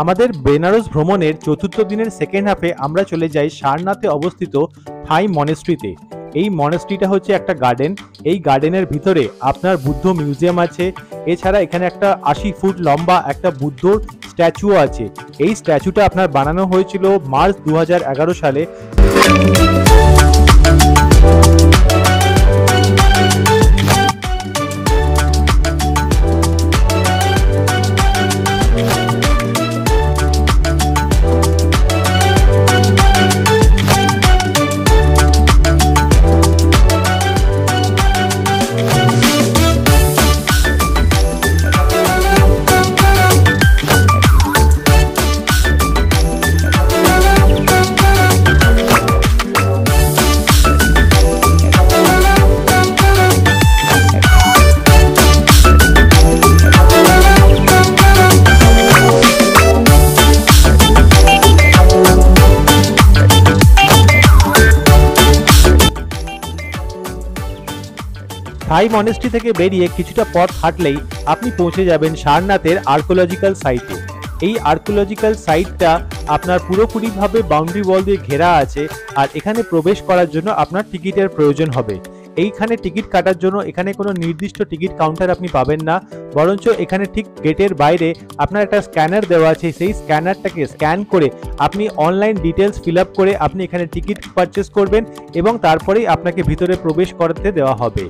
আমাদের বেনারস ভ্রমণের চতুর্থ দিনের সেকেন্ড হাফে আমরা চলে যাই সারনাথে অবস্থিত থাই মনেস্ট্রিতে। এই মনেস্ট্রিটা হচ্ছে একটা গার্ডেন। এই গার্ডেনের ভিতরে আপনার বুদ্ধ মিউজিয়াম আছে। এছাড়া এখানে একটা 80 ফুট লম্বা একটা বুদ্ধর স্ট্যাচুও আছে। এই স্ট্যাচুটা আপনার বানানো হয়েছিল মার্চ 2011 সালে। থাই মনেস্ট্রি থেকে বেরিয়ে কিছুটা পথ হাঁটলেই আপনি পৌঁছে যাবেন সারনাথের আর্কোলজিক্যাল সাইটে। এই আর্কোলজিক্যাল সাইটটা আপনার পুরোপুরিভাবে বাউন্ডারি ওয়াল দিয়ে ঘেরা আছে, আর এখানে প্রবেশ করার জন্য আপনার টিকিটের প্রয়োজন হবে। এইখানে টিকিট কাটার জন্য এখানে কোনো নির্দিষ্ট টিকিট কাউন্টার আপনি পাবেন না, বরঞ্চ এখানে ঠিক গেটের বাইরে আপনার একটা স্ক্যানার দেওয়া আছে। সেই স্ক্যানারটাকে স্ক্যান করে আপনি অনলাইন ডিটেলস ফিল আপ করে আপনি এখানে টিকিট পারচেস করবেন এবং তারপরেই আপনাকে ভিতরে প্রবেশ করতে দেওয়া হবে।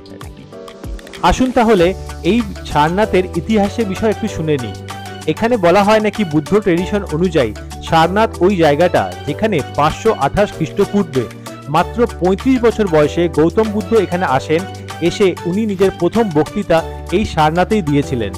আসুন তাহলে এই সারনাথের ইতিহাসের বিষয় একটু শুনে নিই। এখানে বলা হয় নাকি বুদ্ধ ট্রেডিশন অনুযায়ী সারনাথ ওই জায়গাটা যেখানে 528 খ্রিস্টপূর্বে মাত্র 35 বছর বয়সে গৌতম বুদ্ধ এখানে আসেন। এসে উনি নিজের প্রথম বক্তৃতা এই সারনাথেই দিয়েছিলেন।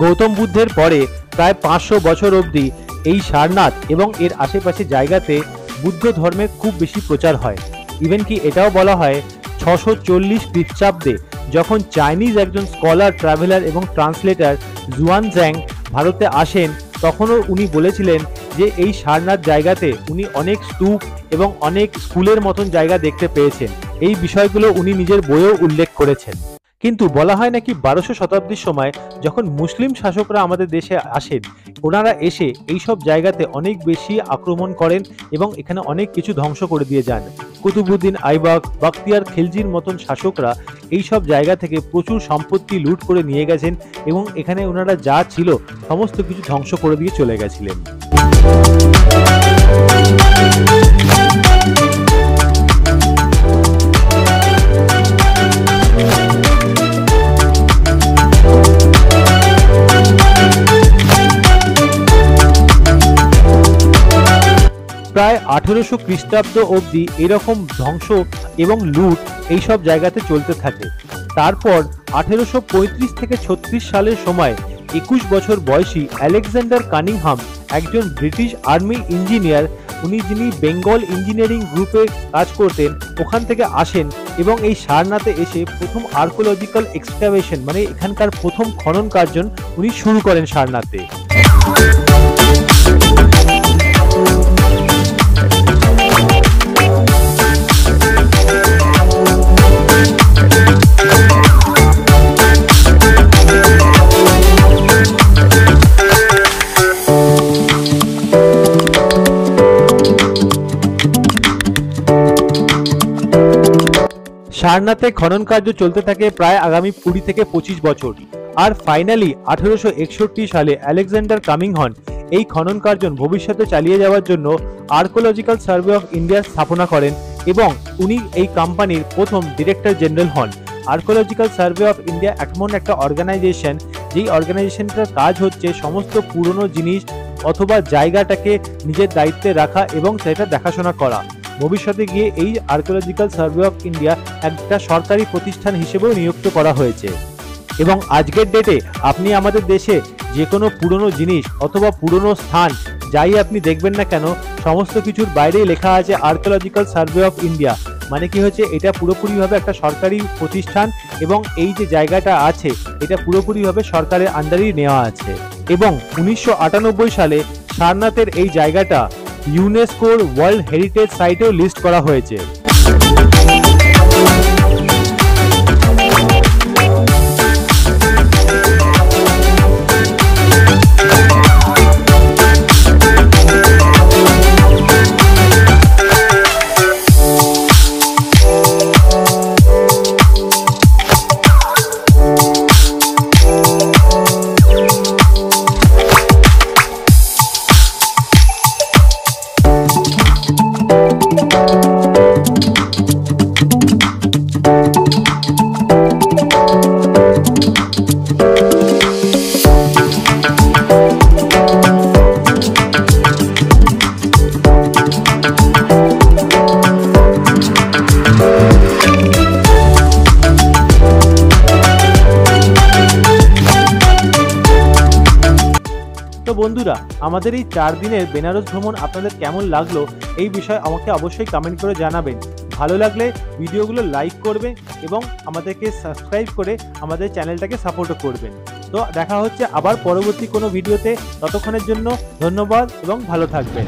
গৌতম বুদ্ধের পরে প্রায় 500 বছর অবধি এই সারনাথ এবং এর আশেপাশে জায়গাতে বুদ্ধ ধর্মের খুব বেশি প্রচার হয়। ইভেন কি এটাও বলা হয় 640 খ্রিস্টাব্দে যখন চাইনিজ একজন স্কলার, ট্রাভেলার এবং ট্রান্সলেটার জুয়ানজ্যাং ভারতে আসেন, তখনও উনি বলেছিলেন যে এই সারনাথ জায়গাতে উনি অনেক স্তূপ এবং অনেক স্কুলের মতন জায়গা দেখতে পেয়েছেন। এই বিষয়গুলো উনি নিজের বইয়েও উল্লেখ করেছেন। কিন্তু বলা হয় নাকি 1200 শতাব্দীর সময় যখন মুসলিম শাসকরা আমাদের দেশে আসেন, ওনারা এসে এইসব জায়গাতে অনেক বেশি আক্রমণ করেন এবং এখানে অনেক কিছু ধ্বংস করে দিয়ে যান। কুতুবউদ্দিন আইবক, বখতিয়ার খিলজির মতন শাসকরা এইসব জায়গা থেকে প্রচুর সম্পত্তি লুট করে নিয়ে গেছেন এবং এখানে ওনারা যা ছিল সমস্ত কিছু ধ্বংস করে দিয়ে চলে গেছিলেন। প্রায় 1800 খ্রিস্টাব্দ অবধি এরকম ধ্বংস এবং লুট এইসব জায়গাতে চলতে থাকে। তারপর 1835 থেকে 36 সালের সময় 21 বছর বয়সী আলেকজান্ডার কানিংহাম, একজন ব্রিটিশ আর্মি ইঞ্জিনিয়ার, উনি যিনি বেঙ্গল ইঞ্জিনিয়ারিং গ্রুপে কাজ করতেন, ওখান থেকে আসেন এবং এই সারনাথে এসে প্রথম আর্কোলজিক্যাল এক্সকাভেশন মানে এখানকার প্রথম খনন কার্য উনি শুরু করেন সারনাথে। সারনাথে খনন কার্য চলতে থাকে প্রায় আগামী 20 থেকে 25 বছর, আর ফাইনালি 1861 সালে আলেকজান্ডার কামিংহন এই খনন কার্য ভবিষ্যতে চালিয়ে যাওয়ার জন্য আর্কোলজিক্যাল সার্ভে অফ ইন্ডিয়া স্থাপনা করেন এবং উনি এই কোম্পানির প্রথম ডিরেক্টর জেনারেল হন। আর্কোলজিক্যাল সার্ভে অফ ইন্ডিয়া এমন একটা অর্গানাইজেশন, যেই অর্গানাইজেশনটার কাজ হচ্ছে সমস্ত পুরনো জিনিস অথবা জায়গাটাকে নিজের দায়িত্বে রাখা এবং সেটা দেখাশোনা করা। ভবিষ্যতে গিয়ে এই আর্কোলজিক্যাল সার্ভে অফ ইন্ডিয়া একটা সরকারি প্রতিষ্ঠান হিসেবেও নিযুক্ত করা হয়েছে। এবং আজকের ডেটে আপনি আমাদের দেশে যে কোনো পুরনো জিনিস অথবা পুরনো স্থান যাই আপনি দেখবেন না কেন, সমস্ত কিছুর বাইরেই লেখা আছে আর্কোলজিক্যাল সার্ভে অফ ইন্ডিয়া। মানে কি হচ্ছে, এটা পুরোপুরিভাবে একটা সরকারি প্রতিষ্ঠান এবং এই যে জায়গাটা আছে এটা পুরোপুরিভাবে সরকারের আন্ডারেই নেওয়া আছে। এবং 1998 সালে সারনাথের এই জায়গাটা ইউনেস্কোর ওয়ার্ল্ড হেরিটেজ সাইটেও লিস্ট করা হয়েছে। তো বন্ধুরা, আমাদের এই 4 দিনের বেনারস ভ্রমণ আপনাদের কেমন লাগলো এই বিষয়ে আমাকে অবশ্যই কমেন্ট করে জানাবেন। ভালো লাগলে ভিডিওগুলো লাইক করবেন এবং আমাদেরকে সাবস্ক্রাইব করে আমাদের চ্যানেলটাকে সাপোর্টও করবেন। তো দেখা হচ্ছে আবার পরবর্তী কোনো ভিডিওতে। ততক্ষণের জন্য ধন্যবাদ এবং ভালো থাকবেন।